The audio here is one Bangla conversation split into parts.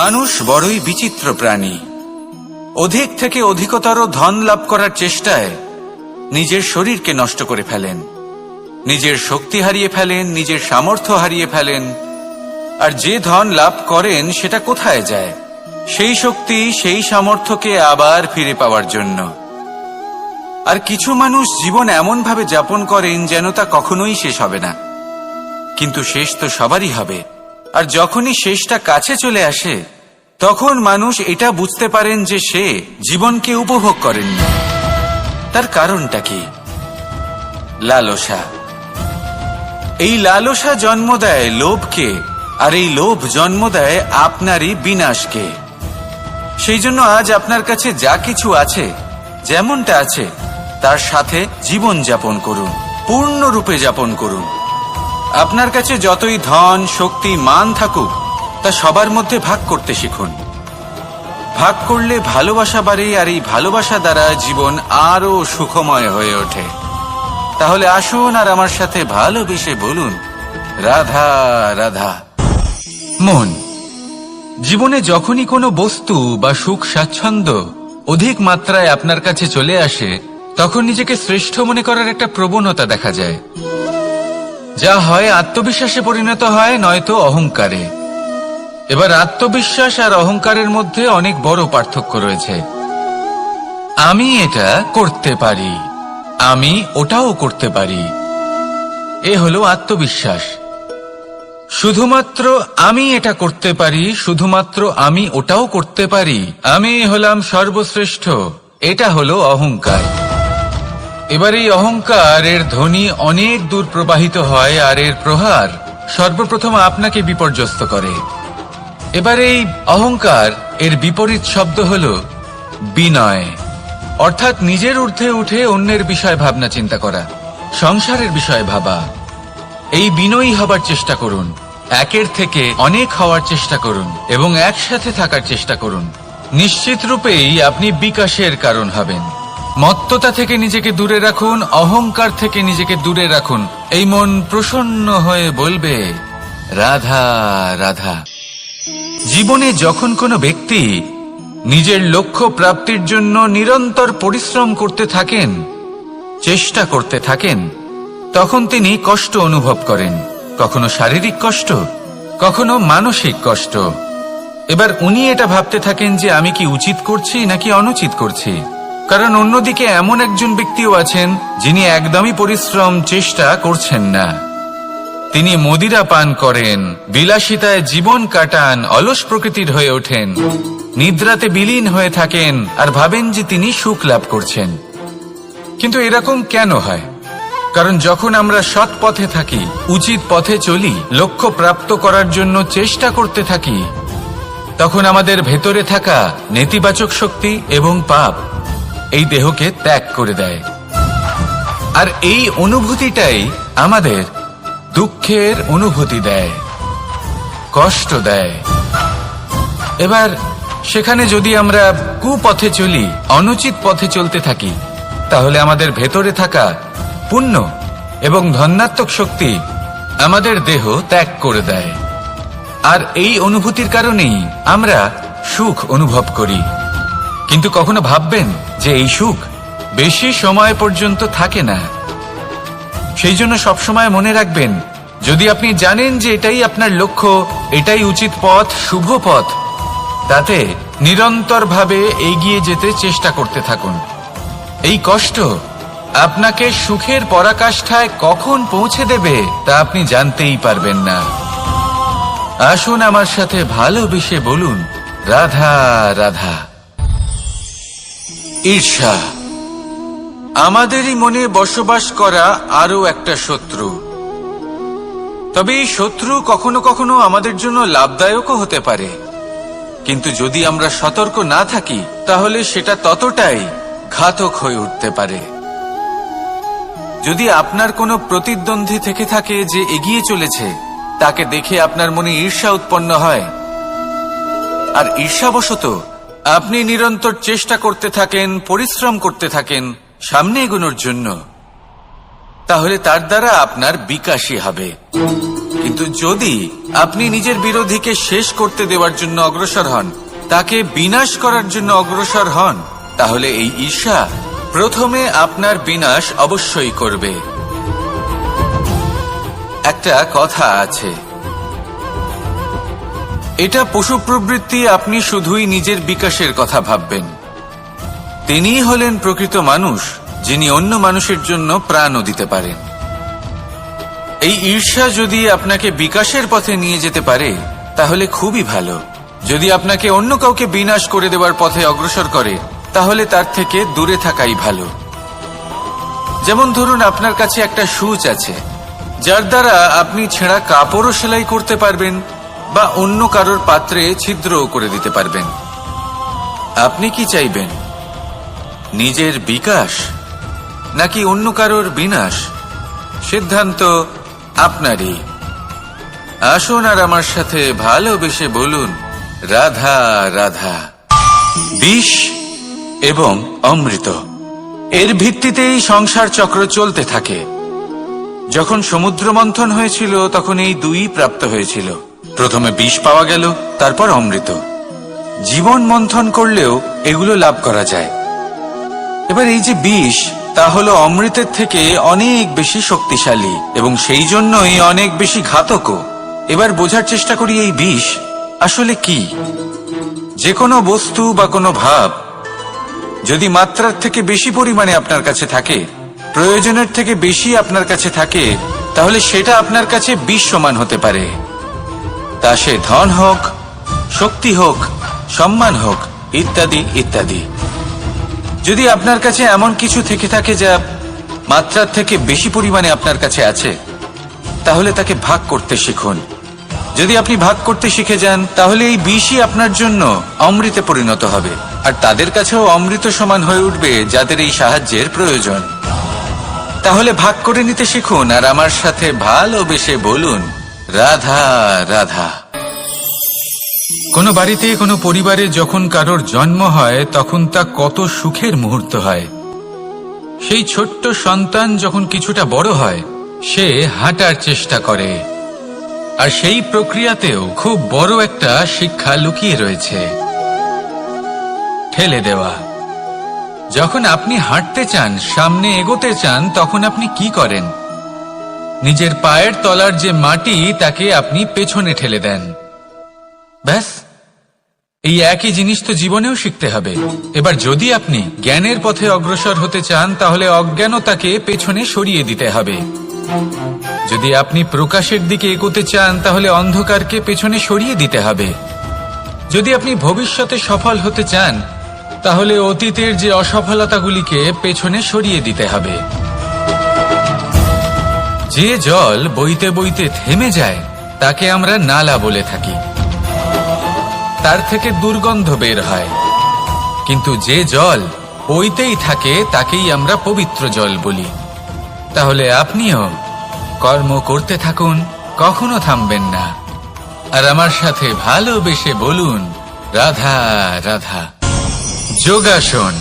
মানুষ বড়ই বিচিত্র প্রাণী। অধিক থেকে অধিকতর ধন লাভ করার চেষ্টায় নিজের শরীরকে নষ্ট করে ফেলেন, নিজের শক্তি হারিয়ে ফেলেন, নিজের সামর্থ্য হারিয়ে ফেলেন। আর যে ধন লাভ করেন সেটা কোথায় যায়? সেই শক্তি, সেই সামর্থ্যকে আবার ফিরে পাওয়ার জন্য। আর কিছু মানুষ জীবন এমন ভাবে যাপন করেন যেন তা কখনোই শেষ হবে না। কিন্তু শেষ তো সবারই হবে। আর যখনই শেষটা কাছে চলে আসে তখন মানুষ এটা বুঝতে পারেন যে সে জীবনকে উপভোগ করেননি। তার কারণটা কি? লালসা। এই লালসা জন্ম দেয় লোভকে, আর এই লোভ জন্ম দেয় আপনারই বিনাশকে। সেই জন্য আজ আপনার কাছে যা কিছু আছে, যেমনটা আছে তার সাথে জীবন যাপন করুন, পূর্ণরূপে যাপন করুন। আপনার কাছে যতই ধন, শক্তি, মান থাকুক তা সবার মধ্যে ভাগ করতে শিখুন। ভাগ করলে ভালোবাসা বাড়ে, আর এই ভালোবাসা দ্বারা জীবন আরো সুখময় হয়ে ওঠে। তাহলে আসুন আর আমার সাথে ভালোবেসে বলুন, রাধা রাধা। মন। জীবনে যখনই কোনো বস্তু বা সুখ স্বাচ্ছন্দ্য অধিক মাত্রায় আপনার কাছে চলে আসে তখন নিজেকে শ্রেষ্ঠ মনে করার একটা প্রবণতা দেখা যায়, যা হয় আত্মবিশ্বাসে পরিণত হয়, নয়তো অহংকারে। এবার আত্মবিশ্বাস আর অহংকারের মধ্যে অনেক বড় পার্থক্য রয়েছে। আমি এটা করতে পারি, আমি ওটাও করতে পারি, এ হলো আত্মবিশ্বাস। শুধুমাত্র আমি এটা করতে পারি, শুধুমাত্র আমি ওটাও করতে পারি, আমি হলাম সর্বশ্রেষ্ঠ, এটা হলো অহংকার। এবার এই অহংকার এর ধ্বনি অনেক দূর প্রবাহিত হয়, আর এর প্রহার সর্বপ্রথম আপনাকে বিপর্যস্ত করে। এবার এই অহংকার এর বিপরীত শব্দ হলো বিনয়, অর্থাৎ নিজের ঊর্ধ্বে উঠে অন্যের বিষয় ভাবনা চিন্তা করা, সংসারের বিষয়ে ভাবা। এই বিনয়ী হবার চেষ্টা করুন, একের থেকে অনেক হওয়ার চেষ্টা করুন এবং একসাথে থাকার চেষ্টা করুন। নিশ্চিত রূপেই আপনি বিকাশের কারণ হবেন। মত্ততা থেকে নিজেকে দূরে রাখুন, অহংকার থেকে নিজেকে দূরে রাখুন। এই মন প্রসন্ন হয়ে বলবে, রাধা রাধা। জীবনে যখন কোনো ব্যক্তি নিজের লক্ষ্য প্রাপ্তির জন্য নিরন্তর পরিশ্রম করতে থাকেন, চেষ্টা করতে থাকেন, তখন তিনি কষ্ট অনুভব করেন, কখনো শারীরিক কষ্ট, কখনো মানসিক কষ্ট। এবার উনি এটা ভাবতে থাকেন যে আমি কি উচিত করছি নাকি অনুচিত করছি। কারণ অন্যদিকে এমন একজন ব্যক্তিও আছেন যিনি একদমই পরিশ্রম, চেষ্টা করছেন না। তিনি মদিরা পান করেন, বিলাসিতায় জীবন কাটান, অলস প্রকৃতির হয়ে ওঠেন, নিদ্রাতে বিলীন হয়ে থাকেন আর ভাবেন যে তিনি সুখ লাভ করছেন। কিন্তু এরকম কেন হয়? কারণ যখন আমরা সৎ পথে থাকি, উচিত পথে চলি, লক্ষ্য প্রাপ্ত করার জন্য চেষ্টা করতে থাকি, তখন আমাদের ভেতরে থাকা নেতিবাচক শক্তি এবং পাপ এই দেহকে ত্যাগ করে দেয়। আর এই অনুভূতিটাই আমাদের দুঃখের অনুভূতি দেয়, কষ্ট দেয়। এবার সেখানে যদি আমরা কুপথে চলি, অনুচিত পথে চলতে থাকি, তাহলে আমাদের ভেতরে থাকা পুণ্য এবং ধনাত্মক শক্তি আমাদের দেহ ত্যাগ করে দেয়। আর এই অনুভূতির কারণেই আমরা সুখ অনুভব করি। কিন্তু কখনো ভাববেন যে এই সুখ বেশি সময় পর্যন্ত থাকে না। সেই জন্য সবসময় মনে রাখবেন, যদি আপনি জানেন যে এটাই আপনার লক্ষ্য, এটাই উচিত পথ, শুভ পথ, তাতে নিরন্তরভাবে এগিয়ে যেতে চেষ্টা করতে থাকুন। এই কষ্ট আপনাকে সুখের পরাকাষ্ঠায় কখন পৌঁছে দেবে তা আপনি জানতেই পারবেন না। আসুন আমার সাথে ভালোবেসে বলুন, রাধা রাধা। ঈর্ষা আমাদেরই মনে বসবাস করা আরো একটা শত্রু। তবে এই শত্রু কখনো কখনো আমাদের জন্য লাভদায়কও হতে পারে। কিন্তু যদি আমরা সতর্ক না থাকি তাহলে সেটা ততটাই ঘাতক হয়ে উঠতে পারে। যদি আপনার কোনো প্রতিদ্বন্দ্বী থেকে থাকে যে এগিয়ে চলেছে, তাকে দেখে আপনার মনে ঈর্ষা উৎপন্ন হয়, আর ঈর্ষাবশত আপনি নিরন্তর চেষ্টা করতে থাকেন, পরিশ্রম করতে থাকেন সামনে এগোনোর জন্য, তাহলে তার দ্বারা আপনার বিকাশই হবে। কিন্তু যদি আপনি নিজের বিরোধীকে শেষ করতে দেওয়ার জন্য অগ্রসর হন, তাকে বিনাশ করার জন্য অগ্রসর হন, তাহলে এই ঈর্ষা প্রথমে আপনার বিনাশ অবশ্যই করবে। একটা কথা আছে, এটা পশু প্রবৃত্তি, আপনি শুধুই নিজের বিকাশের কথা ভাববেন। তিনিই হলেন প্রকৃত মানুষ, যিনি অন্য মানুষের জন্য প্রাণও দিতে পারেন। এই ঈর্ষা যদি আপনাকে বিকাশের পথে নিয়ে যেতে পারে তাহলে খুবই ভালো। যদি আপনাকে অন্য কাউকে বিনাশ করে দেওয়ার পথে অগ্রসর করে তাহলে তার থেকে দূরে থাকাই ভালো। যেমন ধরুন, আপনার কাছে একটা সূচ আছে যার দ্বারা আপনি ছেঁড়া কাপড়ও সেলাই করতে পারবেন বা অন্য কারোর পাত্রে ছিদ্রও করে দিতে পারবেন। আপনি কি চাইবেন, নিজের বিকাশ নাকি অন্য কারোর বিনাশ? সিদ্ধান্ত আপনারই। আসুন আর আমার সাথে ভালোবেসে বলুন, রাধা রাধা। বিষ এবং অমৃত, এর ভিত্তিতেই সংসার চক্র চলতে থাকে। যখন সমুদ্র মন্থন হয়েছিল তখন এই দুই প্রাপ্ত হয়েছিল। প্রথমে বিষ পাওয়া গেল, তারপর অমৃত। জীবন মন্থন করলেও এগুলো লাভ করা যায়। এবার এই যে বিষ, তা হলো অমৃতের থেকে অনেক বেশি শক্তিশালী এবং সেই জন্যই অনেক বেশি ঘাতকও। এবার বোঝার চেষ্টা করি এই বিষ আসলে কি। যে কোনো বস্তু বা কোনো ভাব যদি মাত্রার থেকে বেশি পরিমাণে আপনার কাছে থাকে, প্রয়োজনের থেকে বেশি আপনার কাছে থাকে, তাহলে সেটা আপনার কাছে বিষ সমান হতে পারে। তা সে ধন হোক, শক্তি হোক, সম্মান হোক, ইত্যাদি ইত্যাদি। যদি আপনার কাছে এমন কিছু থেকে থাকে যা মাত্রার থেকে বেশি পরিমাণে আপনার কাছে আছে, তাহলে তাকে ভাগ করতে শিখুন। যদি আপনি ভাগ করতে শিখে যান তাহলে এই বিষই আপনার জন্য অমৃতে পরিণত হবে, আর তাদের কাছেও অমৃত সমান হয়ে উঠবে যাদের এই সাহায্যের প্রয়োজন। তাহলে ভাগ করে নিতে শিখুন আর আমার সাথে ভালোবেসে বলুন, রাধা রাধা। কোনো বাড়িতে, কোনো পরিবারে যখন কারোর জন্ম হয় তখন তা কত সুখের মুহূর্ত হয়। সেই ছোট্ট সন্তান যখন কিছুটা বড় হয়, সে হাঁটার চেষ্টা করে, আর সেই প্রক্রিয়াতেও খুব বড় একটা শিক্ষা লুকিয়ে রয়েছে, ঠেলে দেওয়া। যখন আপনি হাঁটতে চান, সামনে এগোতে চান, তখন আপনি কি করেন? নিজের পায়ের তলার যে মাটি তাকে আপনি পেছনে ঠেলে দেন। ব্যাস, এই একই জিনিস তো জীবনেও শিখতে হবে। এবার যদি আপনি জ্ঞানের পথে অগ্রসর হতে চান তাহলে অজ্ঞানতাকে পেছনে সরিয়ে দিতে হবে। যদি আপনি প্রকাশের দিকে এগোতে চান তাহলে অন্ধকারকে পেছনে সরিয়ে দিতে হবে। যদি আপনি ভবিষ্যতে সফল হতে চান তাহলে অতীতের যে অসফলতাগুলিকে পেছনে সরিয়ে দিতে হবে। যে জল বইতে বইতে থেমে যায় তাকে আমরা নালা বলে থাকি, তার থেকে দুর্গন্ধ বের হয়। কিন্তু যে জল বইতেই থাকে তাকেই আমরা পবিত্র জল বলি। তাহলে আপনিও কর্ম করতে থাকুন, কখনো থামবেন না, আর আমার সাথে ভালোবেসে বলুন, রাধা রাধা। যোগাসন।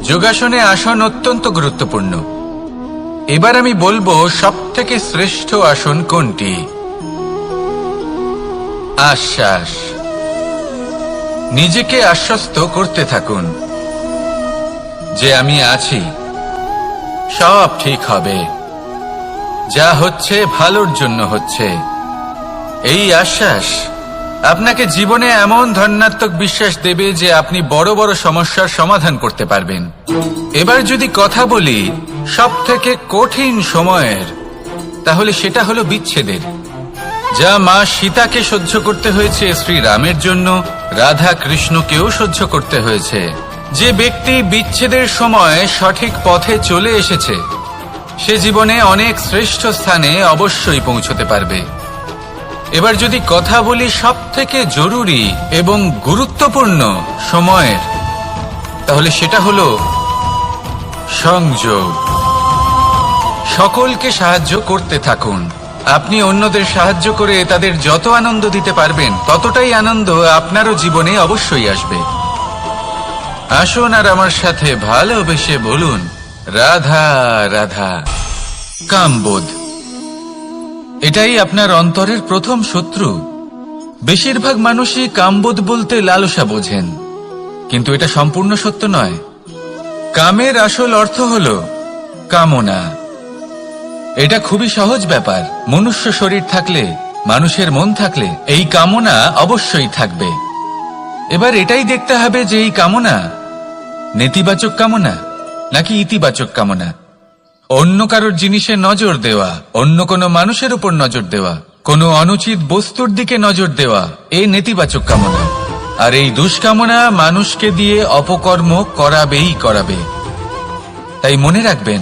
যোগাসনে আসন অত্যন্ত গুরুত্বপূর্ণ। এবার আমি বলবো সবথেকে শ্রেষ্ঠ আসন কোনটি। আশ্বাস। নিজেকে আশ্বস্ত করতে থাকুন যে আমি আছি, সব ঠিক হবে, যা হচ্ছে ভালোর জন্য হচ্ছে। এই আশ্বাস আপনাকে জীবনে এমন ধনাত্মক বিশ্বাস দেবে যে আপনি বড় বড় সমস্যার সমাধান করতে পারবেন। এবার যদি কথা বলি সবথেকে কঠিন সময়ের, তাহলে সেটা হলো বিচ্ছেদের। যা মা সীতাকে সহ্য করতে হয়েছে শ্রীরামের জন্য, রাধা কৃষ্ণকেও সহ্য করতে হয়েছে। যে ব্যক্তি বিচ্ছেদের সময় সঠিক পথে চলে এসেছে সে জীবনে অনেক শ্রেষ্ঠ স্থানে অবশ্যই পৌঁছতে পারবে। এবার যদি কথা বলি সবথেকে জরুরি এবং গুরুত্বপূর্ণ সময়ের, তাহলে সেটা হলো সংযোগ। সকলকে সাহায্য করতে থাকুন। আপনি অন্যদের সাহায্য করে তাদের যত আনন্দ দিতে পারবেন ততটাই আনন্দ আপনারও জীবনে অবশ্যই আসবে। আসুন আর আমার সাথে ভালোবেসে বলুন, রাধা রাধা। কামবোধ। এটাই আপনার অন্তরের প্রথম শত্রু। বেশিরভাগ মানুষই কামবোধ বলতে লালসা বোঝেন, কিন্তু এটা সম্পূর্ণ সত্য নয়। কামের আসল অর্থ হল কামনা। এটা খুবই সহজ ব্যাপার। মনুষ্য শরীর থাকলে, মানুষের মন থাকলে এই কামনা অবশ্যই থাকবে। এবার এটাই দেখতে হবে যে এই কামনা নেতিবাচক কামনা নাকি ইতিবাচক কামনা। অন্য কারোর জিনিসে নজর দেওয়া, অন্য কোনো মানুষের উপর নজর দেওয়া, কোনো অনুচিত বস্তুর দিকে নজর দেওয়া, এই নেতিবাচক কামনা। আর এই দুষ্কামনা মানুষকে দিয়ে অপকর্ম করাবে। তাই মনে রাখবেন,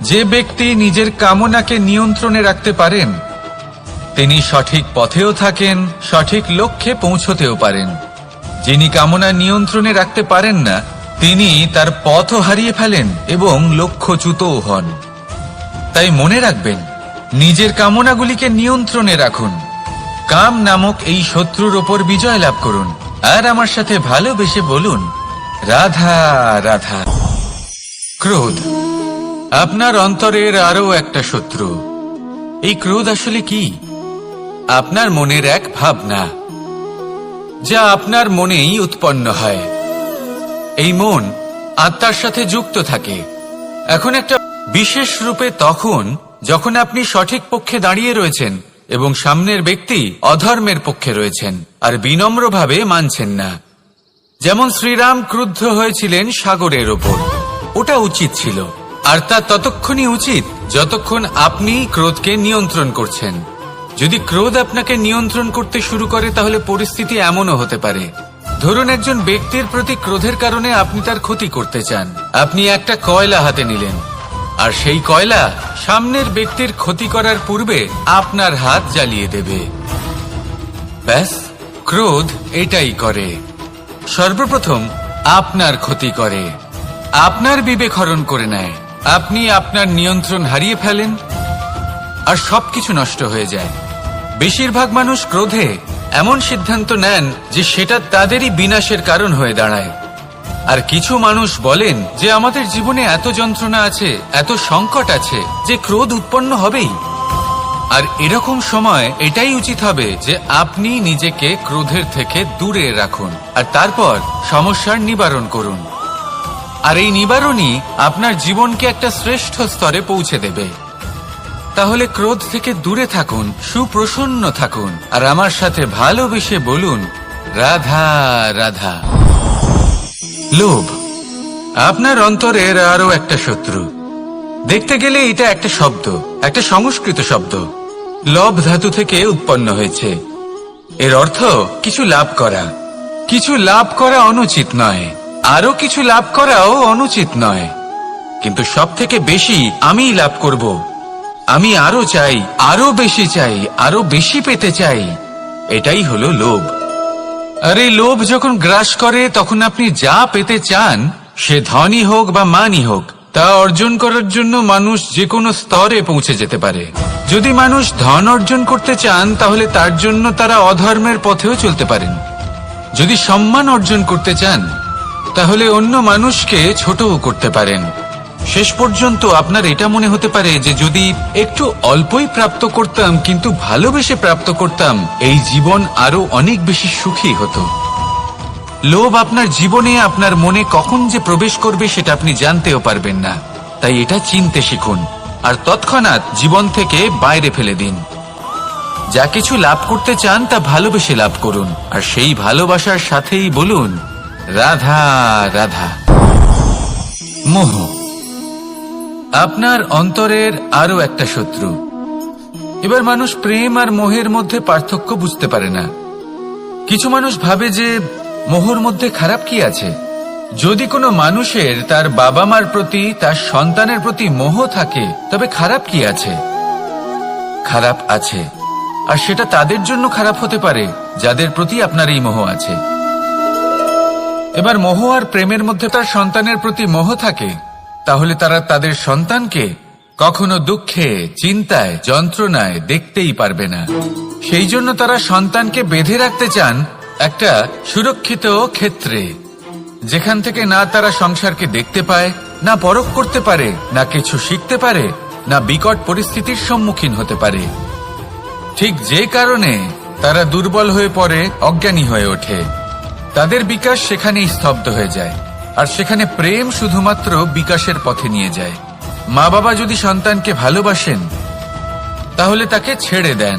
যে ব্যক্তি নিজের কামনাকে নিয়ন্ত্রণে রাখতে পারেন তিনি সঠিক পথেও থাকেন, সঠিক লক্ষ্যে পৌঁছতেও পারেন। যিনি কামনা নিয়ন্ত্রণে রাখতে পারেন না তিনি তার পথও হারিয়ে ফেলেন এবং লক্ষ্যচ্যুতও হন। তাই মনে রাখবেন, নিজের কামনাগুলিকে নিয়ন্ত্রণে রাখুন। কাম নামক এই শত্রুর ওপর বিজয় লাভ করুন। আর আমার সাথে ভালোবেসে বলুন, রাধা রাধা। ক্রোধ আপনার অন্তরের আরো একটা শত্রু। এই ক্রোধ আসলে কি? আপনার মনের এক ভাবনা, যা আপনার মনেই উৎপন্ন হয়। এই মন আত্মার সাথে যুক্ত থাকে। এখন একটা বিশেষ রূপে তখন যখন আপনি সঠিক পক্ষে দাঁড়িয়ে রয়েছেন এবং সামনের ব্যক্তি অধর্মের পক্ষে রয়েছেন আর বিনম্রভাবে মানছেন না। যেমন শ্রীরাম ক্রুদ্ধ হয়েছিলেন সাগরের ওপর। ওটা উচিত ছিল, আর তা ততক্ষণই উচিত যতক্ষণ আপনি ক্রোধকে নিয়ন্ত্রণ করছেন। যদি ক্রোধ আপনাকে নিয়ন্ত্রণ করতে শুরু করে তাহলে পরিস্থিতি এমনও হতে পারে, ধরুন একজন ব্যক্তির প্রতি ক্রোধের কারণে আপনি তার ক্ষতি করতে চান। আপনি একটা কয়লা হাতে নিলেন আর সেই কয়লা সামনের ব্যক্তির ক্ষতি করার পূর্বে আপনার হাত জ্বালিয়ে দেবে। ব্যাস, ক্রোধ এটাই করে। সর্বপ্রথম আপনার ক্ষতি করে, আপনার বিবেক হরণ করে নেয়। আপনি আপনার নিয়ন্ত্রণ হারিয়ে ফেলেন আর সবকিছু নষ্ট হয়ে যায়। বেশিরভাগ মানুষ ক্রোধে এমন সিদ্ধান্ত নেন যে সেটা তাদেরই বিনাশের কারণ হয়ে দাঁড়ায়। আর কিছু মানুষ বলেন যে আমাদের জীবনে এত যন্ত্রণা আছে, এত সংকট আছে যে ক্রোধ উৎপন্ন হবেই। আর এরকম সময় এটাই উচিত হবে যে আপনি নিজেকে ক্রোধের থেকে দূরে রাখুন আর তারপর সমস্যার নিবারণ করুন। আর এই নিবারণই আপনার জীবনকে একটা শ্রেষ্ঠ স্তরে পৌঁছে দেবে। তাহলে ক্রোধ থেকে দূরে থাকুন, সুপ্রসন্ন থাকুন আর আমার সাথে ভালোবেসে বলুন, রাধা রাধা। লোভ আপনার অন্তরের আরো একটা শত্রু। দেখতে গেলে এটা একটা শব্দ, একটা সংস্কৃত শব্দ। লব ধাতু থেকে উৎপন্ন হয়েছে। এর অর্থ কিছু লাভ করা। কিছু লাভ করা অনুচিত নয়, আরো কিছু লাভ করাও অনুচিত নয়, কিন্তু সব থেকে বেশি আমিই লাভ করব, আমি আরো চাই, আরো বেশি চাই, আরো বেশি পেতে চাই। এটাই হলো লোভ। আর এই লোভ যখন গ্রাস করে তখন আপনি যা পেতে চান, সে ধনই হোক বা মানই হোক, তা অর্জন করার জন্য মানুষ যে কোনো স্তরে পৌঁছে যেতে পারে। যদি মানুষ ধন অর্জন করতে চান তাহলে তার জন্য তারা অধর্মের পথেও চলতে পারেন। যদি সম্মান অর্জন করতে চান তাহলে অন্য মানুষকে ছোটও করতে পারেন। শেষ পর্যন্ত আপনার এটা মনে হতে পারে যে যদি একটু অল্পই প্রাপ্ত করতাম, কিন্তু ভালোবেসে প্রাপ্ত করতাম, এই জীবন আরো অনেক বেশি সুখী হতো। লোভ আপনার জীবনে, আপনার মনে কখন যে প্রবেশ করবে সেটা আপনি জানতেও পারবেন না। তাই এটা চিনতে শিখুন আর তৎক্ষণাৎ জীবন থেকে বাইরে ফেলে দিন। যা কিছু লাভ করতে চান তা ভালোবেসে লাভ করুন আর সেই ভালোবাসার সাথেই বলুন, রাধা রাধা। মোহ আপনার অন্তরের আরো একটা শত্রু। এবার মানুষ প্রেম আর মোহের মধ্যে পার্থক্য বুঝতে পারে না। কিছু মানুষ ভাবে যে মোহর মধ্যে খারাপ কি আছে। যদি কোনো মানুষের তার বাবা মার প্রতি, তার সন্তানের প্রতি মোহ থাকে তবে খারাপ কি আছে? খারাপ আছে, আর সেটা তাদের জন্য খারাপ হতে পারে যাদের প্রতি আপনার এই মোহ আছে। এবার মোহ আর প্রেমের মধ্যে তার সন্তানের প্রতি মোহ থাকে, তাহলে তারা তাদের সন্তানকে কখনো দুঃখে, চিন্তায়, যন্ত্রণায় দেখতেই পারবে না। সেই জন্য তারা সন্তানকে বেঁধে রাখতে চান একটা সুরক্ষিত ক্ষেত্রে, যেখান থেকে না তারা সংসারকে দেখতে পায়, না পরখ করতে পারে, না কিছু শিখতে পারে, না বিকট পরিস্থিতির সম্মুখীন হতে পারে। ঠিক যে কারণে তারা দুর্বল হয়ে পড়ে, অজ্ঞানী হয়ে ওঠে। তাদের বিকাশ সেখানেই স্তব্ধ হয়ে যায়, আর সেখানে প্রেম শুধুমাত্র বিকাশের পথে নিয়ে যায়। মা বাবা যদি সন্তানকে ভালোবাসেন তাহলে তাকে ছেড়ে দেন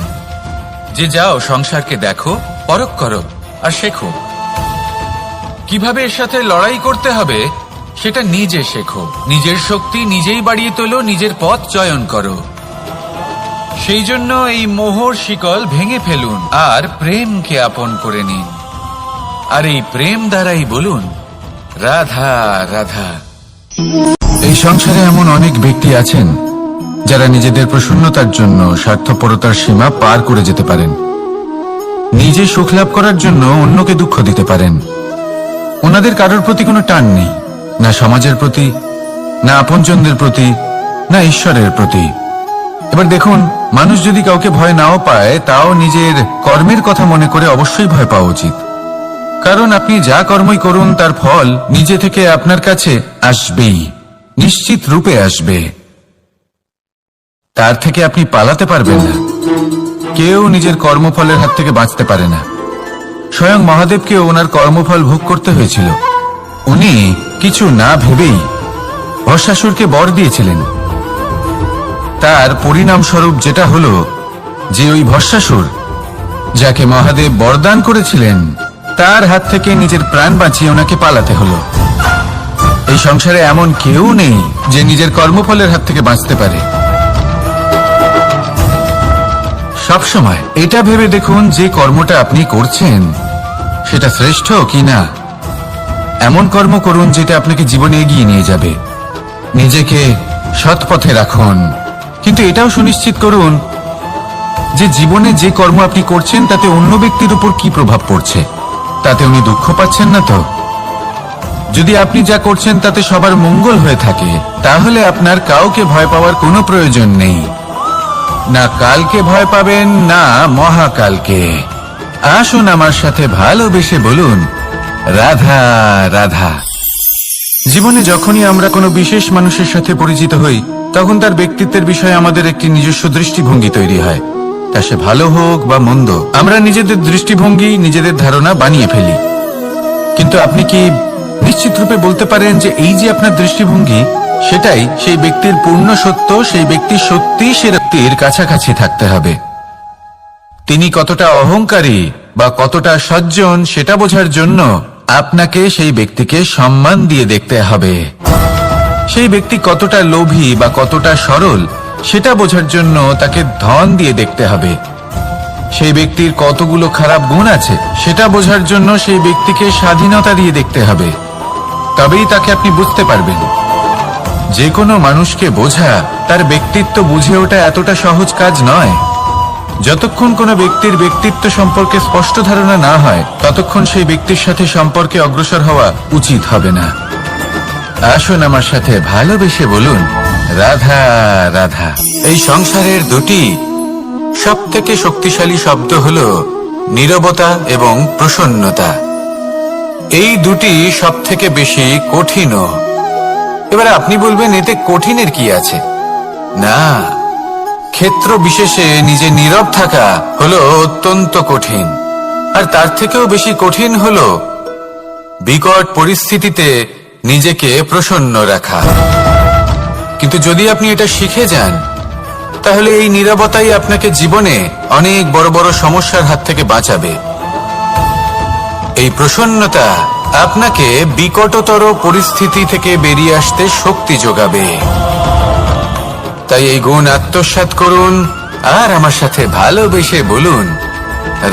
যে যাও সংসারকে দেখো, পরখ করো আর শেখো। কিভাবে এর সাথে লড়াই করতে হবে সেটা নিজে শেখো। নিজের শক্তি নিজেই বাড়িয়ে তোলো, নিজের পথ চয়ন করো। সেই জন্য এই মোহর শিকল ভেঙে ফেলুন আর প্রেমকে আপন করে নিন। আর এই প্রেম দ্বারাই বলুন রাধা রাধা। এই সংসারে এমন অনেক ব্যক্তি আছেন যারা নিজেদের প্রসন্নতার জন্য স্বার্থপরতার সীমা পার করে যেতে পারেন। নিজে সুখ লাভ করার জন্য অন্যকে দুঃখ দিতে পারেন। ওনাদের কারোর প্রতি কোনো টান নেই, না সমাজের প্রতি, না আপনজনদের প্রতি, না ঈশ্বরের প্রতি। এবার দেখুন, মানুষ যদি কাউকে ভয় নাও পায়, তাও নিজের কর্মের কথা মনে করে অবশ্যই ভয় পাওয়া উচিত। কারণ আপনি যা কর্মই করুন তার ফল নিজে থেকে আপনার কাছে আসবেই, নিশ্চিত রূপে আসবে। তার থেকে আপনি পালাতে পারবেন না। কেউ নিজের কর্মফলের হাত থেকে বাঁচতে পারে না। স্বয়ং মহাদেবকেও ওনার কর্মফল ভোগ করতে হয়েছিল। উনি কিছু না ভেবেই ভস্মাসুরকে বর দিয়েছিলেন। তার পরিণামস্বরূপ যেটা হলো যে ওই ভস্মাসুর, যাকে মহাদেব বরদান করেছিলেন, তার হাত থেকে নিজের প্রাণ বাঁচিয়ে ওনাকে পালাতে হলো। এই সংসারে এমন কেউ নেই যে নিজের কর্মফলের হাত থেকে বাঁচতে পারে। সবসময় এটা ভেবে দেখুন যে কর্মটা আপনি করছেন সেটা শ্রেষ্ঠ কিনা। এমন কর্ম করুন যেটা আপনাকে জীবনে এগিয়ে নিয়ে যাবে। নিজেকে সৎ পথে রাখুন, কিন্তু এটাও সুনিশ্চিত করুন যে জীবনে যে কর্ম আপনি করছেন তাতে অন্য ব্যক্তির উপর কি প্রভাব পড়ছে, তাতে উনি দুঃখ পাচ্ছেন না তো। যদি আপনি যা করছেন তাতে সবার মঙ্গল হয়ে থাকে, তাহলে আপনার কাউকে ভয় পাওয়ার কোনো প্রয়োজন নেই। না কালকে ভয় পাবেন, না মহাকালকে। আসুন আমার সাথে ভালোবেসে বলুন রাধা রাধা। জীবনে যখনই আমরা কোনো বিশেষ মানুষের সাথে পরিচিত হই, তখন তার ব্যক্তিত্বের বিষয়ে আমাদের একটি নিজস্ব দৃষ্টিভঙ্গি তৈরি হয়। তা সে ভালো হোক বা মন্দ, আমরা নিজেদের দৃষ্টিভঙ্গি, নিজেদের ধারণা বানিয়ে ফেলি। কিন্তু আপনি কি নিশ্চিত রূপে বলতে পারেন যে এই যে আপনার দৃষ্টিভঙ্গি, সেটাই সেই ব্যক্তির পূর্ণ সত্য? সেই ব্যক্তি সত্যি সে ব্যক্তির কাছাকাছি থাকতে হবে। তিনি কতটা অহংকারী বা কতটা সজ্জন সেটা বোঝার জন্য আপনাকে সেই ব্যক্তিকে সম্মান দিয়ে দেখতে হবে। সেই ব্যক্তি কতটা লোভী বা কতটা সরল সেটা বোঝার জন্য তাকে ধন দিয়ে দেখতে হবে। সেই ব্যক্তির কতগুলো খারাপ গুণ আছে সেটা বোঝার জন্য সেই ব্যক্তিকে স্বাধীনতা দিয়ে দেখতে হবে। তবেই তাকে আপনি বুঝতে পারবেন। যে কোনো মানুষকে বোঝা, তার ব্যক্তিত্ব বুঝে ওঠা এতটা সহজ কাজ নয়। যতক্ষণ কোনো ব্যক্তির ব্যক্তিত্ব সম্পর্কে স্পষ্ট ধারণা না হয়, ততক্ষণ সেই ব্যক্তির সাথে সম্পর্কে অগ্রসর হওয়া উচিত হবে না। আসুন আমার সাথে ভালোবেসে বলুন রাধা রাধা। এই সংসারের দুটি সবথেকে শক্তিশালী শব্দ হলো নীরবতা এবং প্রসন্নতা। এই দুটি সবথেকে বেশি কঠিনও। এবার আপনি বলবেন এতে কঠিনের কি আছে? না, ক্ষেত্র বিশেষে নিজে নীরব থাকা হলো অত্যন্ত কঠিন। আর তার থেকেও বেশি কঠিন হলো বিকট পরিস্থিতিতে নিজেকে প্রসন্ন রাখা। কিন্তু যদি আপনি এটা শিখে যান, তাহলে এই নীরবতাই আপনাকে জীবনে অনেক বড় বড় সমস্যার হাত থেকে বাঁচাবে। এই প্রসন্নতা আপনাকে বিকটতর পরিস্থিতি থেকে বেরিয়ে আসতে শক্তি যোগাবে। তাই এই গুণ আত্মসাৎ করুন আর আমার সাথে ভালোবেসে বলুন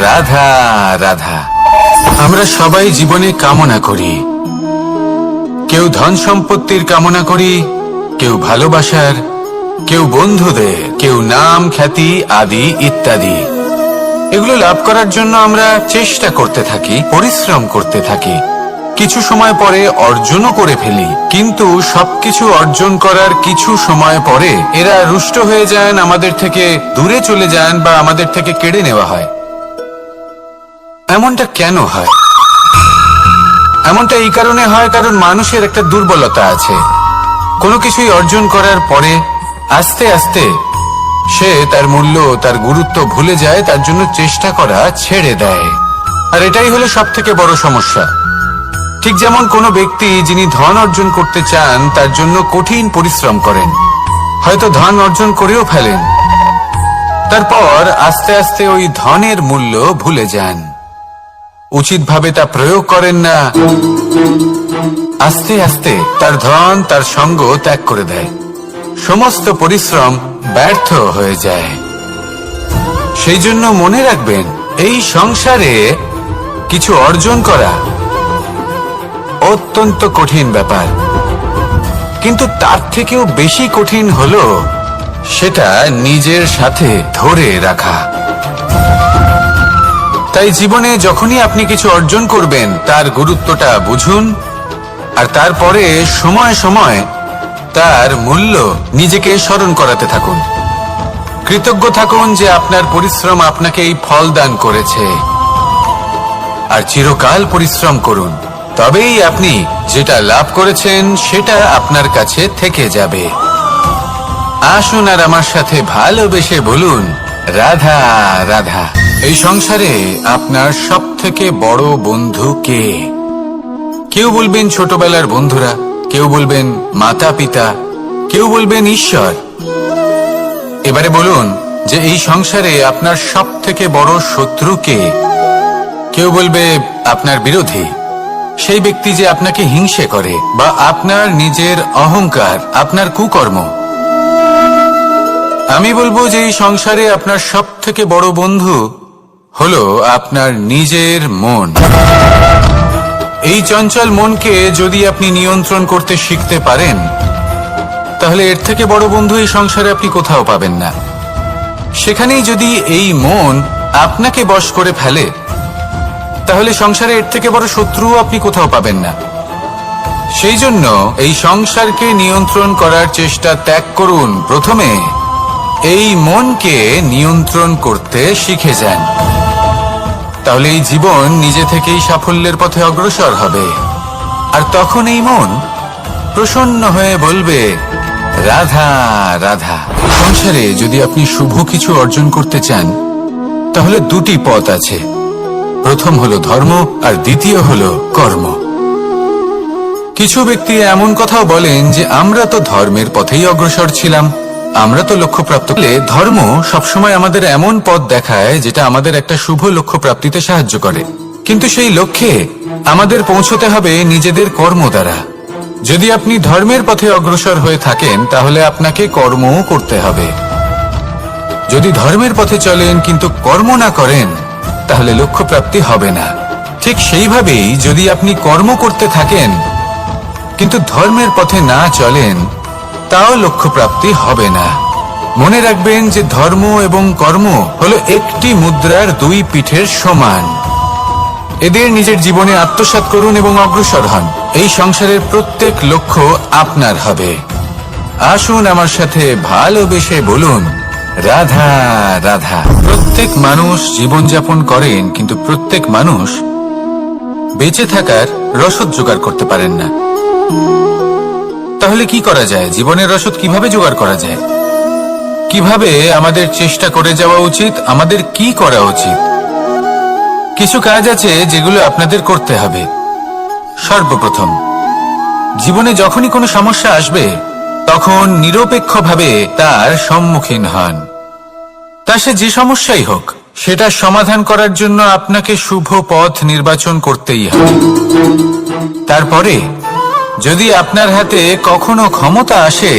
রাধা রাধা। আমরা সবাই জীবনে কামনা করি। কেউ ধন সম্পত্তির কামনা করি, কেউ ভালোবাসার, কেউ বন্ধুদের, কেউ নাম খ্যাতি আদি ইত্যাদি। এগুলো লাভ করার জন্য আমরা চেষ্টা করতে থাকি, পরিশ্রম করতে থাকি। কিছু সময় পরে অর্জনও করে ফেলি, কিন্তু সবকিছু অর্জন করার কিছু সময় পরে এরা রুষ্ট হয়ে যান, আমাদের থেকে দূরে চলে যান বা আমাদের থেকে কেড়ে নেওয়া হয়। এমনটা কেন হয়? এমনটা এই কারণে হয় কারণ মানুষের একটা দুর্বলতা আছে। কোনো কিছুই অর্জন করার পরে আস্তে আস্তে সে তার মূল্য, তার গুরুত্ব ভুলে যায়, তার জন্য চেষ্টা করা ছেড়ে দেয়। আর এটাই হলো সব থেকে বড় সমস্যা। ঠিক যেমন কোনো ব্যক্তি যিনি ধন অর্জন করতে চান তার জন্য কঠিন পরিশ্রম করেন, হয়তো ধন অর্জন করেও ফেলেন, তারপর আস্তে আস্তে ওই ধনের মূল্য ভুলে যান, উচিতভাবে তা প্রয়োগ করেন না, আস্তে আস্তে তার ধন তার সঙ্গ ত্যাগ করে দেয়, সমস্ত পরিশ্রম ব্যর্থ হয়ে যায়। সেই জন্য মনে রাখবেন, এই সংসারে কিছু অর্জন করা অত্যন্ত কঠিন ব্যাপার, কিন্তু তার থেকেও বেশি কঠিন হলো সেটা নিজের সাথে ধরে রাখা। তাই জীবনে যখনই আপনি কিছু অর্জন করবেন তার গুরুত্বটা বুঝুন, আর তারপরে সময় সময় তার মূল্য নিজেকে স্মরণ করাতে থাকুন। কৃতজ্ঞ থাকুন যে আপনার পরিশ্রম আপনাকে এই ফল দান করেছে, আর চিরকাল পরিশ্রম করুন, তবেই আপনি যেটা লাভ করেছেন সেটা আপনার কাছে থেকে যাবে। আসুন আর আমার সাথে ভালোবেসে বলুন, রাধা রাধা। এই সংসারে আপনার সব থেকে বড় বন্ধু কে? কেউ বলবেন ছোটবেলার বন্ধুরা, কেউ বলবেন মাতা পিতা, কেউ বলবেন ঈশ্বর। এবারে বলুন যে এই সংসারে আপনার সব থেকে বড় শত্রু কে? কেউ বলবে আপনার বিরোধী, সেই ব্যক্তি যে আপনাকে হিংসে করে, বা আপনার নিজের অহংকার, আপনার কুকর্ম। আমি বলবো যে এই সংসারে আপনার সব থেকে বড় বন্ধু হলো আপনার নিজের মন। এই চঞ্চল মনকে যদি আপনি নিয়ন্ত্রণ করতে শিখতে পারেন, তাহলে এর থেকে বড় বন্ধু এই সংসারে আপনি কোথাও পাবেন না। সেখানেই যদি এই মন আপনাকে বশ করে ফেলে, তাহলে সংসারে এর থেকে বড় শত্রুও আপনি কোথাও পাবেন না। সেই জন্য এই সংসারকে নিয়ন্ত্রণ করার চেষ্টা ত্যাগ করুন। প্রথমে এই মনকে নিয়ন্ত্রণ করতে শিখে যান, তাহলে এই জীবন নিজে থেকেই সাফল্যের পথে অগ্রসর হবে। আর তখন এই মন প্রসন্ন হয়ে বলবে, রাধা রাধা। সংসারে যদি আপনি শুভ কিছু অর্জন করতে চান, তাহলে দুটি পথ আছে। প্রথম হলো ধর্ম, আর দ্বিতীয় হলো কর্ম। কিছু ব্যক্তি এমন কথাও বলেন যে আমরা তো ধর্মের পথেই অগ্রসর ছিলাম, আমরা তো লক্ষ্য প্রাপ্ত করলে। ধর্ম সবসময় আমাদের এমন পথ দেখায় যেটা আমাদের একটা শুভ লক্ষ্য প্রাপ্তিতে সাহায্য করে, কিন্তু সেই লক্ষ্যে আমাদের পৌঁছতে হবে নিজেদের কর্ম দ্বারা। যদি আপনি ধর্মের পথে অগ্রসর হয়ে থাকেন, তাহলে আপনাকে কর্মও করতে হবে। যদি ধর্মের পথে চলেন কিন্তু কর্ম না করেন, তাহলে লক্ষ্য প্রাপ্তি হবে না। ঠিক সেইভাবেই যদি আপনি কর্ম করতে থাকেন কিন্তু ধর্মের পথে না চলেন, তাও লক্ষ্য প্রাপ্তি হবে না। মনে রাখবেন যে ধর্ম এবং কর্ম হলো একটি মুদ্রার দুই পিঠের সমান। এদের নিজের জীবনে আত্মসাৎ করুন এবং অগ্রসর হন। এই সংসারের প্রত্যেক লক্ষ্য আপনার হবে। আসুন আমার সাথে ভালোবেসে বলুন, রাধা রাধা। প্রত্যেক মানুষ জীবনযাপন করেন, কিন্তু প্রত্যেক মানুষ বেঁচে থাকার রসদ জোগাড় করতে পারেন না। তাহলে কি করা যায়? জীবনের রসদ কিভাবে জোগাড় করা যায়? কিভাবে আমাদের চেষ্টা করে যাওয়া উচিত? আমাদের কি করা উচিত? কিছু কাজ আছে যেগুলো আপনাদের করতে হবে। সর্বপ্রথম, জীবনে যখনই কোনো সমস্যা আসবে, তখন নিরপেক্ষভাবে তার সম্মুখীন হন। তা সে যে সমস্যাই হোক, সেটা সমাধান করার জন্য আপনাকে শুভ পথ নির্বাচন করতেই হবে। তারপরে যদি আপনার হাতে কখনো ক্ষমতা আসে,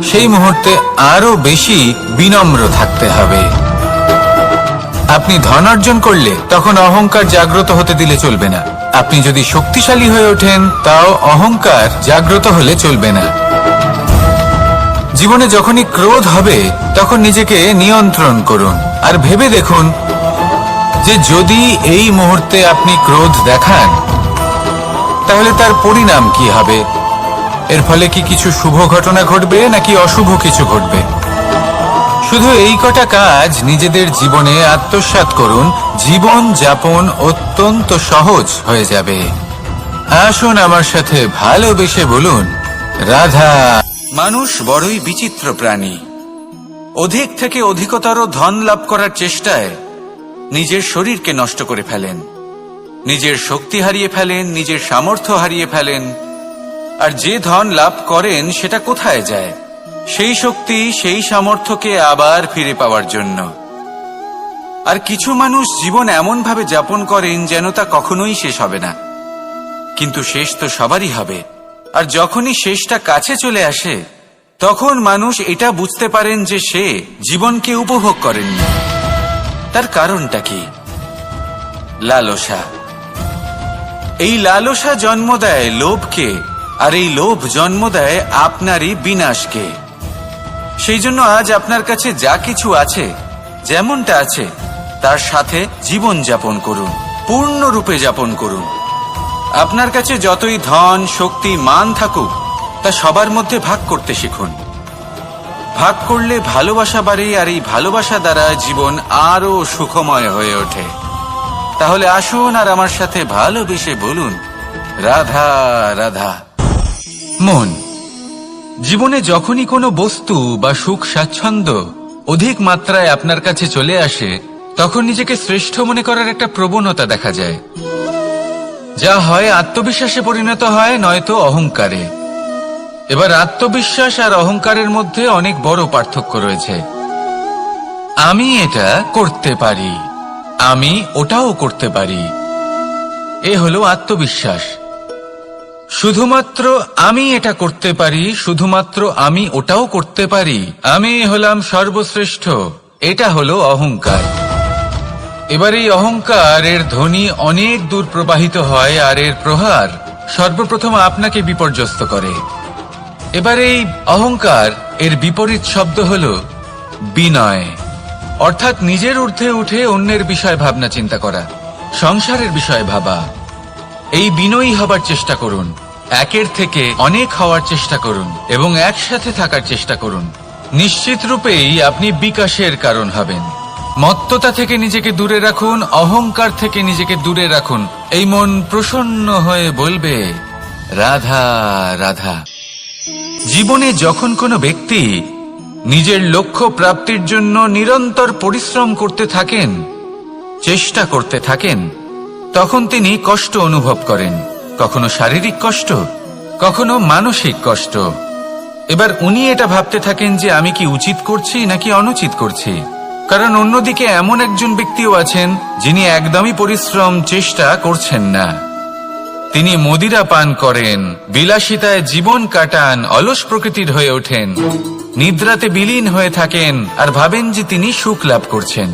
সেই মুহূর্তে আরো বেশি বিনম্র থাকতে হবে। আপনি ধন অর্জন করলে তখন অহংকার জাগ্রত হতে দিলে চলবে না। আপনি যদি শক্তিশালী হয়ে ওঠেন, তাও অহংকার জাগ্রত হলে চলবে না। জীবনে যখনই ক্রোধ হবে, তখন নিজেকে নিয়ন্ত্রণ করুন, আর ভেবে দেখুন যে যদি এই মুহূর্তে আপনি ক্রোধ দেখান, তাহলে তার পরিণাম কি হবে। এর ফলে কি কিছু শুভ ঘটনা ঘটবে নাকি অশুভ কিছু ঘটবে? শুধু এই কটা কাজ নিজেদের জীবনে আত্মসাৎ করুন, জীবন যাপন অত্যন্ত সহজ হয়ে যাবে। আসুন আমার সাথে ভালোবেসে বলুন, রাধা। মানুষ বড়ই বিচিত্র প্রাণী। অধিক থেকে অধিকতর ধন লাভ করার চেষ্টায় নিজের শরীরকে নষ্ট করে ফেলেন, নিজের শক্তি হারিয়ে ফেলেন, নিজের সামর্থ্য হারিয়ে ফেলেন। আর যে ধন লাভ করেন সেটা কোথায় যায়? সেই শক্তি, সেই সামর্থ্যকে আবার ফিরে পাওয়ার জন্য। আর কিছু মানুষ জীবন এমনভাবে যাপন করেন যেন তা কখনোই শেষ হবে না, কিন্তু শেষ তো সবারই হবে। আর যখনই শেষটা কাছে চলে আসে তখন মানুষ এটা বুঝতে পারেন যে সে জীবনকে উপভোগ করেননি। তার কারণটা কি? লালসা। এই লালসা জন্ম দেয় লোভকে, আর এই লোভ জন্ম দেয় আপনারই বিনাশকে। সেই জন্য আজ আপনার কাছে যা কিছু আছে, যেমনটা আছে তার সাথে জীবন যাপন করুন, পূর্ণরূপে যাপন করুন। আপনার কাছে যতই ধন, শক্তি, মান থাকুক, তা সবার মধ্যে ভাগ করতে শিখুন। ভাগ করলে ভালোবাসা বাড়ে, আর এই ভালোবাসা দ্বারা জীবন আরো সুখময় হয়ে ওঠে। তাহলে আসুন আর আমার সাথে ভালোবেসে বলুন, রাধা রাধা। মন। জীবনে যখনই কোনো বস্তু বা সুখ স্বাচ্ছন্দ্য অধিক মাত্রায় আপনার কাছে চলে আসে, তখন নিজেকে শ্রেষ্ঠ মনে করার একটা প্রবণতা দেখা যায়, যা হয় আত্মবিশ্বাসে পরিণত হয়, নয়তো অহংকারে। এবার আত্মবিশ্বাস আর অহংকারের মধ্যে অনেক বড় পার্থক্য রয়েছে। আমি এটা করতে পারি, আমি ওটাও করতে পারি, এ হলো আত্মবিশ্বাস। শুধুমাত্র আমি এটা করতে পারি, শুধুমাত্র আমি ওটাও করতে পারি, আমি হলাম সর্বশ্রেষ্ঠ, এটা হলো অহংকার। এবার এই অহংকার এর ধ্বনি অনেক দূর প্রবাহিত হয়, আর এর প্রহার সর্বপ্রথম আপনাকে বিপর্যস্ত করে। এবার এই অহংকার এর বিপরীত শব্দ হল বিনয়, অর্থাৎ নিজের ঊর্ধ্বে উঠে অন্যের বিষয় ভাবনা চিন্তা করা, সংসারের বিষয় ভাবা। এই বিনয়ী হবার চেষ্টা করুন, একের থেকে অনেক হওয়ার চেষ্টা করুন এবং একসাথে থাকার চেষ্টা করুন। নিশ্চিত রূপেই আপনি বিকাশের কারণ হবেন। মত্ততা থেকে নিজেকে দূরে রাখুন, অহংকার থেকে নিজেকে দূরে রাখুন। এই মন প্রসন্ন হয়ে বলবে, রাধা রাধা। জীবনে যখন কোনো ব্যক্তি নিজের লক্ষ্য প্রাপ্তির জন্য নিরন্তর পরিশ্রম করতে থাকেন, চেষ্টা করতে থাকেন, তখন তিনি কষ্ট অনুভব করেন, কখনো শারীরিক কষ্ট, কখনো মানসিক কষ্ট। এবার উনি এটা ভাবতে থাকেন যে আমি কি উচিত করছি নাকি অনুচিত করছি। কারণ অন্যদিকে এমন একজন ব্যক্তিও আছেন যিনি একদমই পরিশ্রম, চেষ্টা করছেন না। তিনি মদিরা পান করেন, বিলাসিতায় জীবন কাটান, অলস প্রকৃতির হয়ে ওঠেন, নিদ্রাতে বিলীন হয়ে থাকেন আর ভাবেন যে তিনি সুখ লাভ করছেন।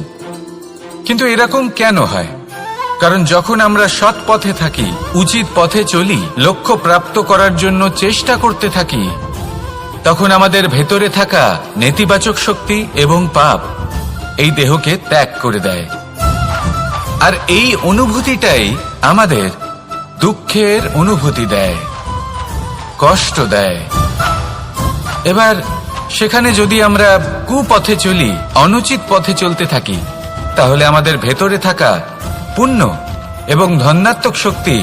কিন্তু এরকম কেন হয়? কারণ যখন আমরা সৎ পথে থাকি, উচিত পথে চলি, লক্ষ্য প্রাপ্ত করার জন্য চেষ্টা করতে থাকি, তখন আমাদের ভেতরে থাকা নেতিবাচক শক্তি এবং পাপ এই দেহকে ত্যাগ করে দেয়। আর এই অনুভূতিটাই আমাদের দুঃখের অনুভূতি দেয়, কষ্ট দেয়। এবার সেখানে যদি আমরা কুপথে চলি, অনুচিত পথে চলতে থাকি, তাহলে আমাদের ভেতরে থাকা পুণ্য এবং ধনাত্মক শক্তি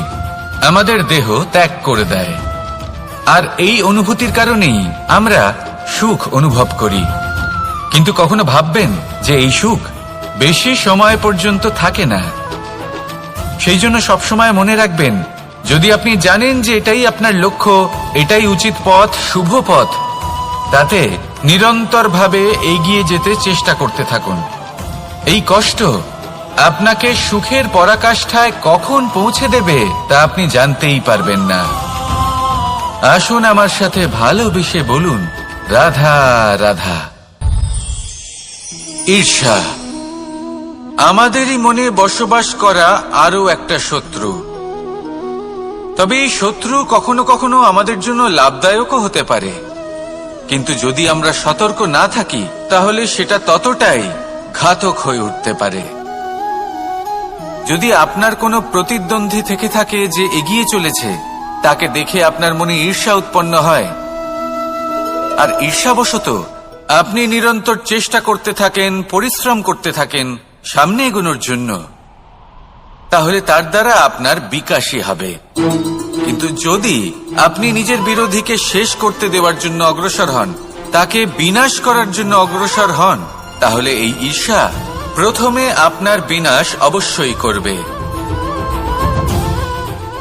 আমাদের দেহ ত্যাগ করে দেয়। আর এই অনুভূতির কারণেই আমরা সুখ অনুভব করি। কিন্তু কখনো ভাববেন যে এই সুখ বেশি সময় পর্যন্ত থাকে না। সেই জন্য সবসময় মনে রাখবেন, যদি আপনি জানেন যে এটাই আপনার লক্ষ্য, এটাই উচিত পথ, শুভ পথ, তাতে নিরন্তরভাবে এগিয়ে যেতে চেষ্টা করতে থাকুন। এই কষ্ট আপনাকে সুখের পরাকাষ্ঠায় কখন পৌঁছে দেবে তা আপনি জানতেই পারবেন না। আসুন আমার সাথে ভালোবেসে বলুন, রাধা রাধা। ঈর্ষা আমাদেরই মনে বসবাস করা আরো একটা শত্রু। তবে এই শত্রু কখনো কখনো আমাদের জন্য লাভদায়কও হতে পারে, কিন্তু যদি আমরা সতর্ক না থাকি তাহলে সেটা ততটাই ঘাতক হয়ে উঠতে পারে। যদি আপনার কোনো প্রতিদ্বন্দ্বী থেকে থাকে যে এগিয়ে চলেছে, তাকে দেখে আপনার মনে ঈর্ষা উৎপন্ন হয়, আর ঈর্ষাবশত আপনি নিরন্তর চেষ্টা করতে থাকেন, পরিশ্রম করতে থাকেন সামনে এগোনোর জন্য, তাহলে তার দ্বারা আপনার বিকাশই হবে। কিন্তু যদি আপনি নিজের বিরোধীকে শেষ করতে দেওয়ার জন্য অগ্রসর হন, তাকে বিনাশ করার জন্য অগ্রসর হন, তাহলে এই ঈর্ষা প্রথমে আপনার বিনাশ অবশ্যই করবে।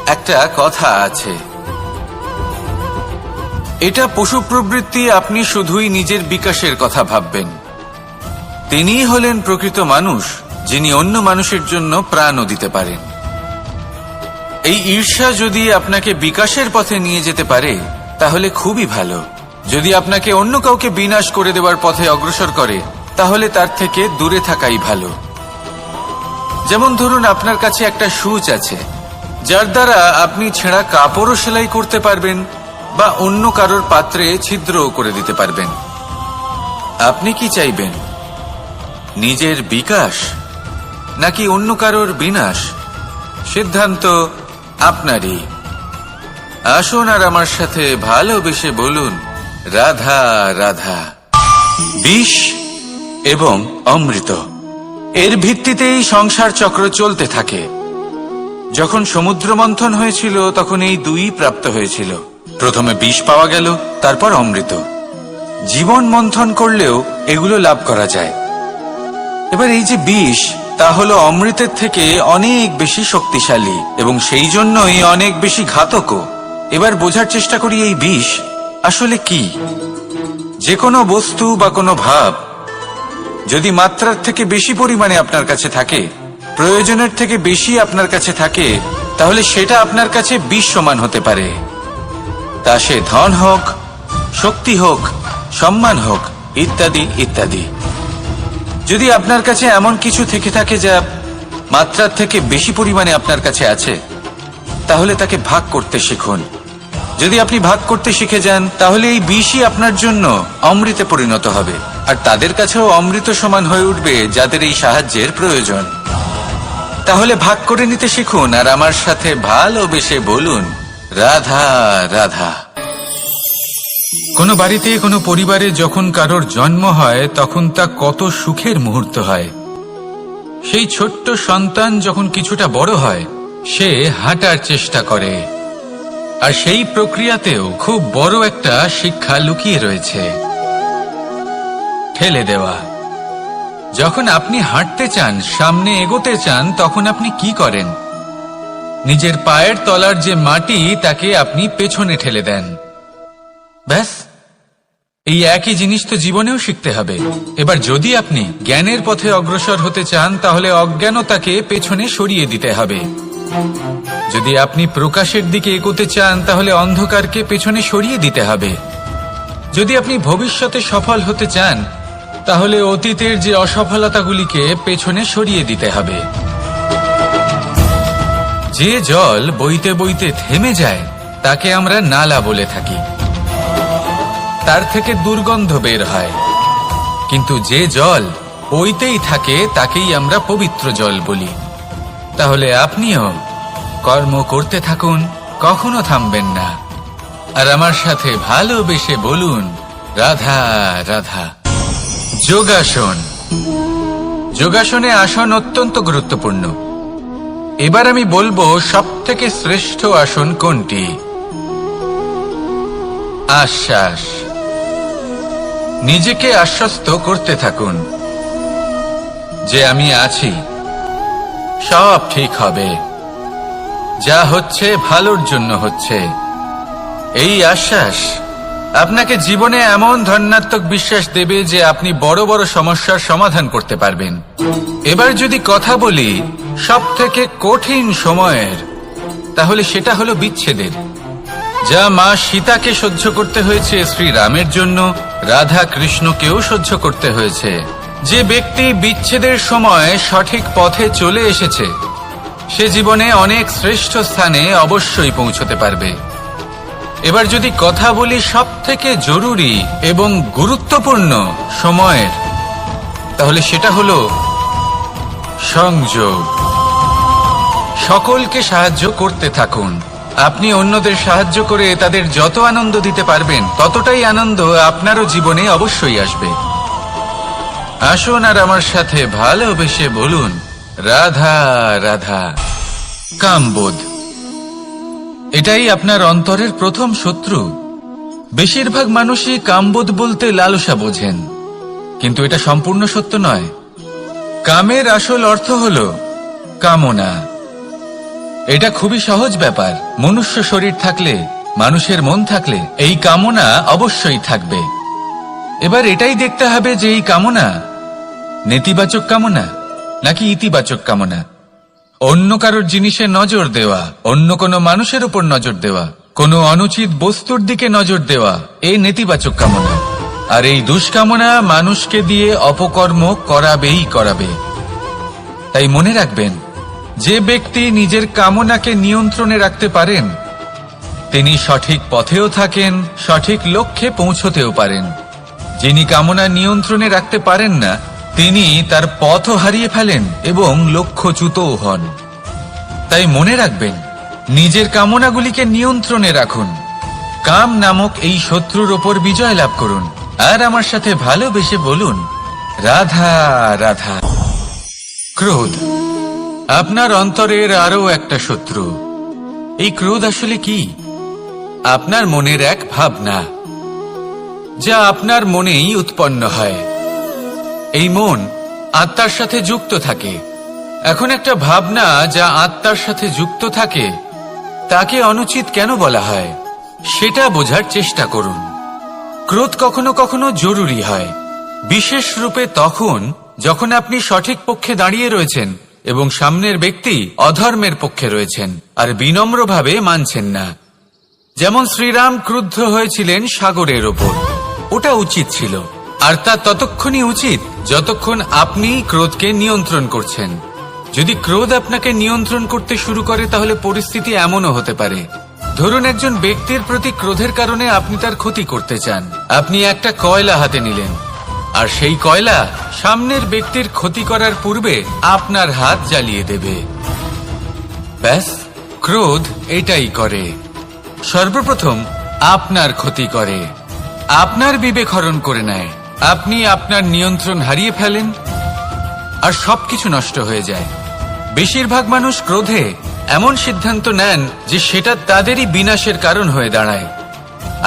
একটা কথা আছে, এটা পশু প্রবৃত্তি, আপনি শুধুই নিজের বিকাশের কথা ভাববেন। তিনিই হলেন প্রকৃত মানুষ, যিনি অন্য মানুষের জন্য প্রাণও দিতে পারেন। এই ঈর্ষা যদি আপনাকে বিকাশের পথে নিয়ে যেতে পারে তাহলে খুবই ভালো। যদি আপনাকে অন্য কাউকে বিনাশ করে দেওয়ার পথে অগ্রসর করে তাহলে তার থেকে দূরে থাকাই ভালো। যেমন ধরুন, আপনার কাছে একটা সুচ আছে যার দ্বারা আপনি ছেঁড়া কাপড়ও সেলাই করতে পারবেন বা অন্য কারোর পাত্রে ছিদ্রও করে দিতে পারবেন। আপনি কি চাইবেন, নিজের বিকাশ নাকি অন্য কারোর বিনাশ? সিদ্ধান্ত আপনারই। আসুন আর আমার সাথে ভালোবেসে বলুন, রাধা রাধা। বিষ এবং অমৃত, এর ভিত্তিতেই সংসার চক্র চলতে থাকে। যখন সমুদ্র মন্থন হয়েছিল তখন এই দুই প্রাপ্ত হয়েছিল। প্রথমে বিষ পাওয়া গেল, তারপর অমৃত। জীবন মন্থন করলেও এগুলো লাভ করা যায়। এবার এই যে বিষ, তা হলো অমৃতের থেকে অনেক বেশি শক্তিশালী এবং সেই জন্যই অনেক বেশি ঘাতকও। এবার বোঝার চেষ্টা করি এই বিষ আসলে কি। যে কোনো বস্তু বা কোনো ভাব যদি মাত্রার থেকে বেশি পরিমাণে আপনার কাছে থাকে, প্রয়োজনের থেকে বেশি আপনার কাছে থাকে, তাহলে সেটা আপনার কাছে বিষ সমান হতে পারে। তা সে ধন হোক, শক্তি হোক, সম্মান হোক, ইত্যাদি ইত্যাদি। যদি আপনার কাছে এমন কিছু থেকে থাকে যা মাত্রার থেকে বেশি পরিমাণে আপনার কাছে আছে, তাহলে তাকে ভাগ করতে শিখুন। যদি আপনি ভাগ করতে শিখে যান তাহলে এই বিষই আপনার জন্য অমৃতে পরিণত হবে, আর তাদের কাছেও অমৃত সমান হয়ে উঠবে যাদের এই সাহায্যের প্রয়োজন। তাহলে ভাগ করে নিতে শিখুন আর আমার সাথে ভালোবেসে বলুন, রাধা রাধা। কোনো বাড়িতে, কোনো পরিবারে যখন কারোর জন্ম হয় তখন তা কত সুখের মুহূর্ত হয়। সেই ছোট্ট সন্তান যখন কিছুটা বড় হয়, সে হাঁটার চেষ্টা করে, আর সেই প্রক্রিয়াতেও খুব বড় একটা শিক্ষা লুকিয়ে রয়েছে, ঠেলে দেওয়া। যখন আপনি হাঁটতে চান, সামনে এগোতে চান, তখন আপনি কি করেন? নিজের পায়ের তলার যে মাটি তাকে আপনি পেছনে ঠেলে দেন। ব্যাস, এই একই জিনিস তো জীবনেও শিখতে হবে। এবার যদি আপনি জ্ঞানের পথে অগ্রসর হতে চান তাহলে অজ্ঞানতাকে পেছনে সরিয়ে দিতে হবে। যদি আপনি প্রকাশের দিকে এগোতে চান তাহলে অন্ধকারকে পেছনে সরিয়ে দিতে হবে। যদি আপনি ভবিষ্যতে সফল হতে চান তাহলে অতীতের যে অসফলতাগুলিকে পেছনে সরিয়ে দিতে হবে। যে জল বইতে বইতে থেমে যায় তাকে আমরা নালা বলে থাকি, তার থেকে দুর্গন্ধ বের হয়। কিন্তু যে জল বইতেই থাকে তাকেই আমরা পবিত্র জল বলি। তাহলে আপনিও কর্ম করতে থাকুন, কখনো থামবেন না, আর আমার সাথে ভালোবেসে বলুন, রাধা রাধা। যোগাসন। যোগাসনে আসন অত্যন্ত গুরুত্বপূর্ণ। এবার আমি বলবো সবথেকে শ্রেষ্ঠ আসন কোনটি। আশ্বাস। নিজেকে আশ্বস্ত করতে থাকুন যে আমি আছি, সব ঠিক হবে, যা হচ্ছে ভালোর জন্য হচ্ছে। এই আশ্বাস আপনাকে জীবনে এমন ধনাত্মক বিশ্বাস দেবে যে আপনি বড় বড় সমস্যার সমাধান করতে পারবেন। এবার যদি কথা বলি সবথেকে কঠিন সময়ের, তাহলে সেটা হলো বিচ্ছেদের। যা মা সীতাকে সহ্য করতে হয়েছে শ্রীরামের জন্য, রাধা কৃষ্ণকেও সহ্য করতে হয়েছে। যে ব্যক্তি বিচ্ছেদের সময় সঠিক পথে চলে এসেছে সে জীবনে অনেক শ্রেষ্ঠ স্থানে অবশ্যই পৌঁছতে পারবে। এবার যদি কথা বলি সবথেকে জরুরি এবং গুরুত্বপূর্ণ সময়ের, তাহলে সেটা হলো সংযোগ। সকলকে সাহায্য করতে থাকুন। আপনি অন্যদের সাহায্য করে তাদের যত আনন্দ দিতে পারবেন ততটাই আনন্দ আপনারও জীবনে অবশ্যই আসবে। আসুন আর আমার সাথে ভালোবেসে বলুন, রাধা রাধা। কামবোধ, এটাই আপনার অন্তরের প্রথম শত্রু। বেশিরভাগ মানুষই কামবোধ বলতে লালসা বোঝেন, কিন্তু এটা সম্পূর্ণ সত্য নয়। কামের আসল অর্থ হল কামনা। এটা খুবই সহজ ব্যাপার। মনুষ্য শরীর থাকলে, মানুষের মন থাকলে এই কামনা অবশ্যই থাকবে। এবার এটাই দেখতে হবে যে এই কামনা নেতিবাচক কামনা নাকি ইতিবাচক কামনা। অন্য কারোর জিনিসে নজর দেওয়া, অন্য কোনো মানুষের উপর নজর দেওয়া, কোনো অনুচিত বস্তুর দিকে নজর দেওয়া, এই নেতিবাচক কামনা। আর এই দুষ্কামনা মানুষকে দিয়ে অপকর্ম করাবেই করাবে। তাই মনে রাখবেন, যে ব্যক্তি নিজের কামনাকে নিয়ন্ত্রণে রাখতে পারেন তিনি সঠিক পথেও থাকেন, সঠিক লক্ষ্যে পৌঁছতেও পারেন। যিনি কামনা নিয়ন্ত্রণে রাখতে পারেন না তিনি তার পথও হারিয়ে ফেলেন এবং লক্ষ্যচ্যুতও হন। তাই মনে রাখবেন, নিজের কামনাগুলিকে নিয়ন্ত্রণে রাখুন। কাম নামক এই শত্রুর ওপর বিজয় লাভ করুন। আর আমার সাথে ভালোবেসে বলুন, রাধা রাধা। ক্রোধ আপনার অন্তরের আরো একটা শত্রু। এই ক্রোধ আসলে কি? আপনার মনের এক ভাবনা, যা আপনার মনেই উৎপন্ন হয়। এই মন আত্মার সাথে যুক্ত থাকে। এখন একটা ভাবনা যা আত্মার সাথে যুক্ত থাকে তাকে অনুচিত কেন বলা হয় সেটা বোঝার চেষ্টা করুন। ক্রোধ কখনো কখনো জরুরি হয়, বিশেষ রূপে তখন যখন আপনি সঠিক পক্ষে দাঁড়িয়ে রয়েছেন এবং সামনের ব্যক্তি অধর্মের পক্ষে রয়েছেন আর বিনম্রভাবে মানছেন না। যেমন শ্রীরাম ক্রুদ্ধ হয়েছিলেন সাগরের ওপর। ওটা উচিত ছিল, আর তা ততক্ষণই উচিত যতক্ষণ আপনি ক্রোধকে নিয়ন্ত্রণ করছেন। যদি ক্রোধ আপনাকে নিয়ন্ত্রণ করতে শুরু করে তাহলে পরিস্থিতি এমনও হতে পারে, ধরুন একজন ব্যক্তির প্রতি ক্রোধের কারণে আপনি তার ক্ষতি করতে চান। আপনি একটা কয়লা হাতে নিলেন আর সেই কয়লা সামনের ব্যক্তির ক্ষতি করার পূর্বে আপনার হাত জ্বালিয়ে দেবে। ব্যাস, ক্রোধ এটাই করে। সর্বপ্রথম আপনার ক্ষতি করে, আপনার বিবেক হরণ করে নেয়। আপনি আপনার নিয়ন্ত্রণ হারিয়ে ফেলেন আর সবকিছু নষ্ট হয়ে যায়। বেশিরভাগ মানুষ ক্রোধে এমন সিদ্ধান্ত নেন যে সেটা তাদেরই বিনাশের কারণ হয়ে দাঁড়ায়।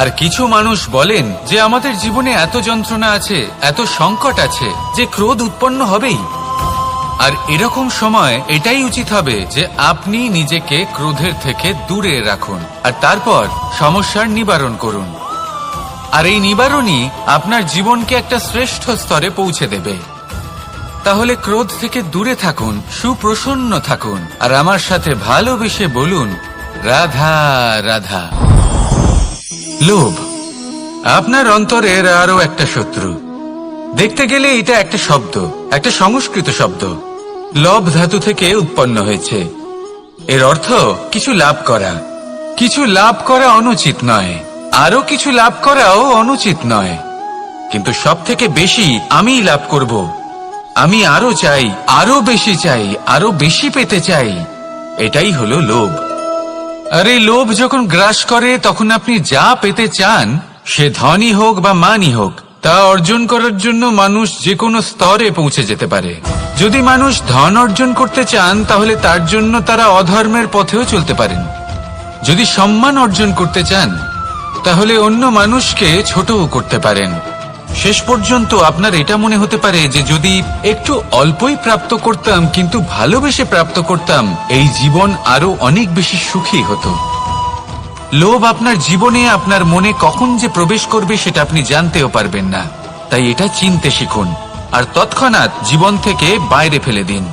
আর কিছু মানুষ বলেন যে আমাদের জীবনে এত যন্ত্রণা আছে, এত সংকট আছে যে ক্রোধ উৎপন্ন হবেই। আর এরকম সময় এটাই উচিত হবে যে আপনি নিজেকে ক্রোধের থেকে দূরে রাখুন আর তারপর সমস্যার নিবারণ করুন। আর এই নিবারণই আপনার জীবনকে একটা শ্রেষ্ঠ স্তরে পৌঁছে দেবে। তাহলে ক্রোধ থেকে দূরে থাকুন, সুপ্রসন্ন থাকুন আর আমার সাথে ভালোবেসে বলুন, রাধা রাধা। লোভ আপনার অন্তরের আরো একটা শত্রু। দেখতে গেলে এটা একটা শব্দ, একটা সংস্কৃত শব্দ। লব ধাতু থেকে উৎপন্ন হয়েছে। এর অর্থ কিছু লাভ করা। কিছু লাভ করা অনুচিত নয়, আরো কিছু লাভ করাও অনুচিত নয়, কিন্তু সব থেকে বেশি আমি লাভ করব, আমি আরো চাই, আরো বেশি চাই, আরো বেশি পেতে চাই, এটাই হলো লোভ। আর এই লোভ যখন গ্রাস করে তখন আপনি যা পেতে চান, সে ধনই হোক বা মানই হোক, তা অর্জন করার জন্য মানুষ যে কোনো স্তরে পৌঁছে যেতে পারে। যদি মানুষ ধন অর্জন করতে চান তাহলে তার জন্য তারা অধর্মের পথেও চলতে পারেন। যদি সম্মান অর্জন করতে চান তাহলে অন্য মানুষকে ছোটও করতে পারেন। শেষ পর্যন্ত আপনার এটা মনে হতে পারে যে যদি একটু অল্পই প্রাপ্ত করতাম কিন্তু ভালোবেসে প্রাপ্ত করতাম, এই জীবন আরো অনেক বেশি সুখী হতো। লোভ আপনার জীবনে, আপনার মনে কখন যে প্রবেশ করবে সেটা আপনি জানতেও পারবেন না। তাই এটা চিনতে শিখুন আর তৎক্ষণাৎ জীবন থেকে বাইরে ফেলে দিন।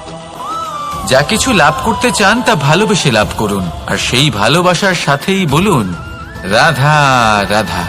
যা কিছু লাভ করতে চান তা ভালোবেসে লাভ করুন আর সেই ভালোবাসার সাথেই বলুন, রাধা রাধা।